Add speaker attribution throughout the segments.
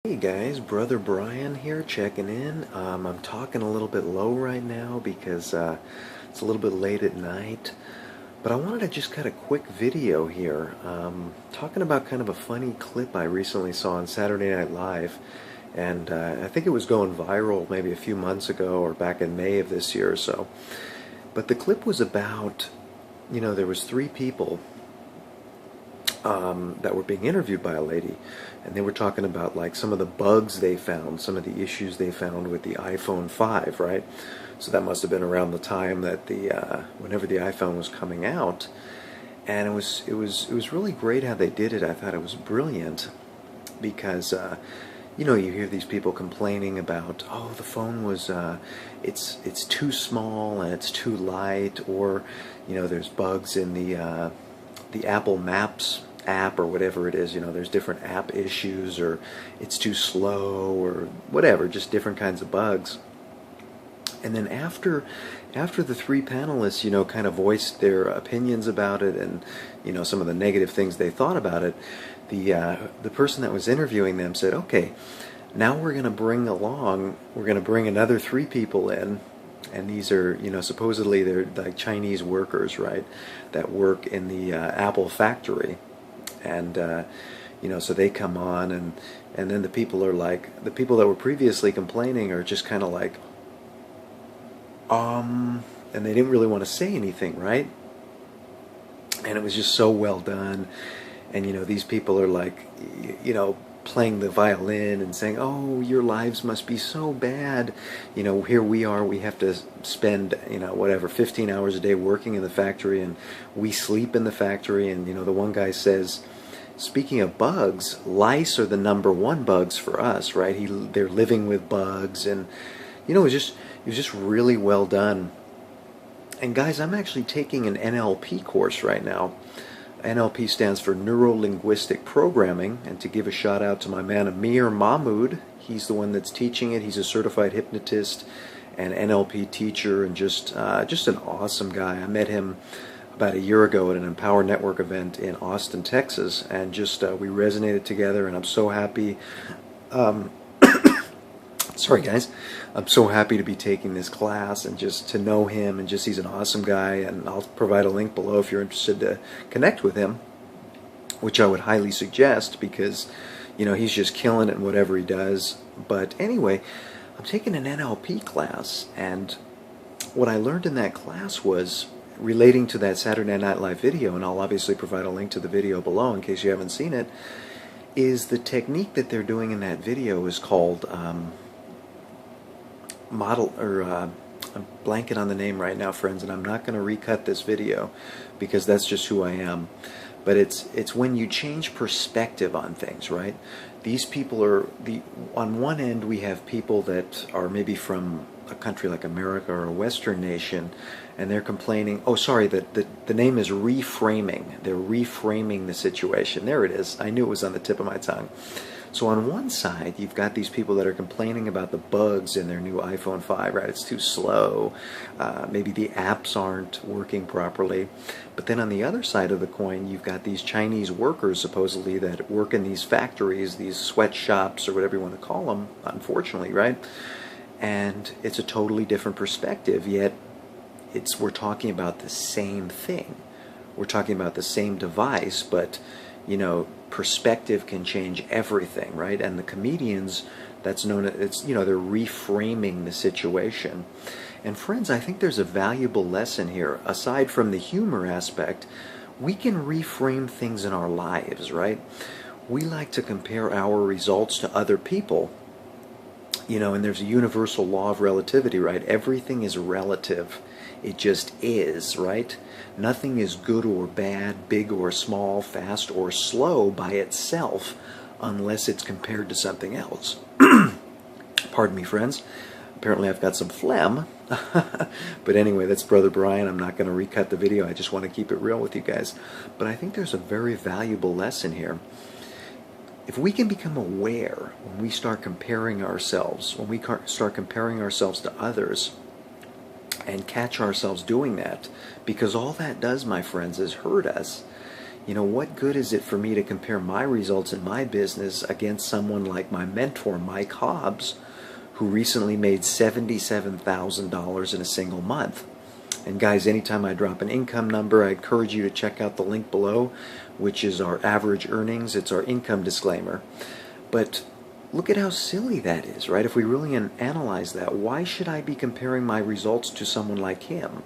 Speaker 1: Hey guys, Brother Brian here checking in. I'm talking a little bit low right now because it's a little bit late at night. But I wanted to just cut a quick video here talking about kind of a funny clip I recently saw on Saturday Night Live. And I think it was going viral maybe a few months ago or back in May of this year or so. But the clip was about, there was three people that were being interviewed by a lady, and they were talking about like some of the bugs they found, some of the issues they found with the iPhone 5, right? So that must have been around the time that whenever the iPhone was coming out, and it was really great how they did it. I thought it was brilliant because you hear these people complaining about, oh, the phone was it's too small and it's too light, or there's bugs in the Apple Maps app or whatever it is. There's different app issues, or it's too slow, or whatever, just different kinds of bugs. And then after the three panelists, kind of voiced their opinions about it, and some of the negative things they thought about it, the person that was interviewing them said, okay, now we're going to bring another three people in. And these are, supposedly they're like Chinese workers, right, that work in the Apple factory. And, so they come on, and then the people that were previously complaining are just kind of like, and they didn't really want to say anything, right? And it was just so well done. And, these people are like, playing the violin and saying, oh, your lives must be so bad. Here we are, we have to spend, 15 hours a day working in the factory, and we sleep in the factory. And, the one guy says, speaking of bugs, lice are the number one bugs for us, right? They're living with bugs, and, it was just really well done. And guys, I'm actually taking an NLP course right now. NLP stands for Neuro-Linguistic Programming, and to give a shout out to my man Amir, Mahmoud, he's the one that's teaching it. He's a certified hypnotist and NLP teacher, and just an awesome guy. I met him about a year ago at an Empower Network event in Austin, Texas, and just we resonated together, and I'm so happy. Sorry guys, I'm so happy to be taking this class and just to know him, and just he's an awesome guy, and I'll provide a link below if you're interested to connect with him, which I would highly suggest because he's just killing it in whatever he does. But anyway, I'm taking an NLP class, and what I learned in that class was relating to that Saturday Night Live video, and I'll obviously provide a link to the video below in case you haven't seen it, is the technique that they're doing in that video is called I'm blanking on the name right now, friends, and I'm not going to recut this video because that's just who I am. But it's when you change perspective on things, right? These people on one end we have people that are maybe from a country like America or a Western nation, and they're complaining. Oh, sorry, the name is reframing. They're reframing the situation. There it is. I knew it was on the tip of my tongue. So on one side, you've got these people that are complaining about the bugs in their new iPhone 5, right? It's too slow. Maybe the apps aren't working properly. But then on the other side of the coin, you've got these Chinese workers, supposedly, that work in these factories, these sweatshops, or whatever you want to call them, unfortunately, right? And it's a totally different perspective, yet we're talking about the same thing. We're talking about the same device, but perspective can change everything, right? And the comedians, that's known as, they're reframing the situation. And friends, I think there's a valuable lesson here. Aside from the humor aspect, we can reframe things in our lives, right? We like to compare our results to other people, and there's a universal law of relativity, right? Everything is relative. It just is, right? Nothing is good or bad, big or small, fast or slow by itself unless it's compared to something else. Pardon me, friends. Apparently I've got some phlegm. But anyway, that's Brother Brian. I'm not going to recut the video. I just want to keep it real with you guys. But I think there's a very valuable lesson here. If we can become aware when we start comparing ourselves, when we start comparing ourselves to others, and catch ourselves doing that, because all that does, my friends, is hurt us. what good is it for me to compare my results in my business against someone like my mentor, Mike Hobbs, who recently made $77,000 in a single month? And guys, anytime I drop an income number, I encourage you to check out the link below, which is our average earnings. It's our income disclaimer. But look at how silly that is, right? If we really analyze that, why should I be comparing my results to someone like him?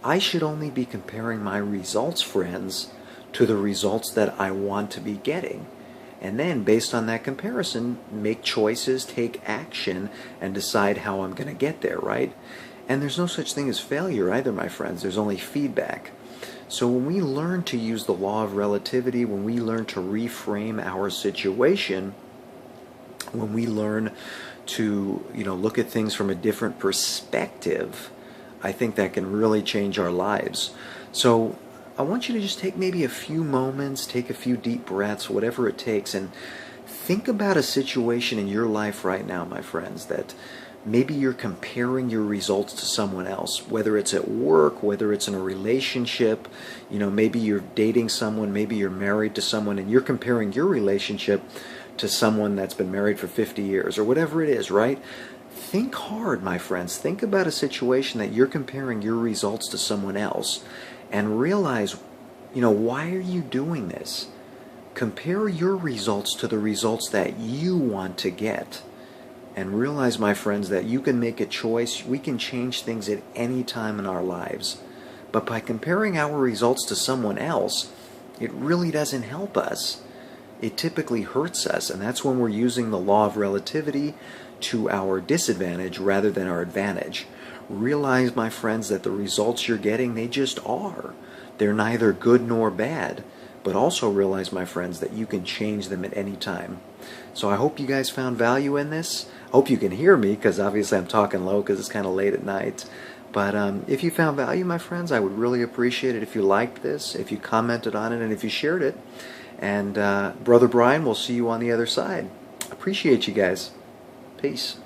Speaker 1: I should only be comparing my results, friends, to the results that I want to be getting. And then, based on that comparison, make choices, take action, and decide how I'm going to get there, right? And there's no such thing as failure either, my friends. There's only feedback. So when we learn to use the law of relativity, when we learn to reframe our situation, when we learn to, look at things from a different perspective, I think that can really change our lives. So I want you to just take maybe a few moments, take a few deep breaths, whatever it takes, and think about a situation in your life right now, my friends, that maybe you're comparing your results to someone else, whether it's at work, whether it's in a relationship, maybe you're dating someone, maybe you're married to someone, and you're comparing your relationship to someone that's been married for 50 years, or whatever it is, right? Think hard, my friends. Think about a situation that you're comparing your results to someone else, and realize, why are you doing this? Compare your results to the results that you want to get. And realize, my friends, that you can make a choice. We can change things at any time in our lives. But by comparing our results to someone else, it really doesn't help us. It typically hurts us, and that's when we're using the law of relativity to our disadvantage rather than our advantage. Realize, my friends, that the results you're getting, they just are. They're neither good nor bad. But also realize, my friends, that you can change them at any time. So I hope you guys found value in this. I hope you can hear me, because obviously I'm talking low because it's kind of late at night. But if you found value, my friends, I would really appreciate it if you liked this, if you commented on it, and if you shared it. And Brother Brian, we'll see you on the other side. Appreciate you guys. Peace.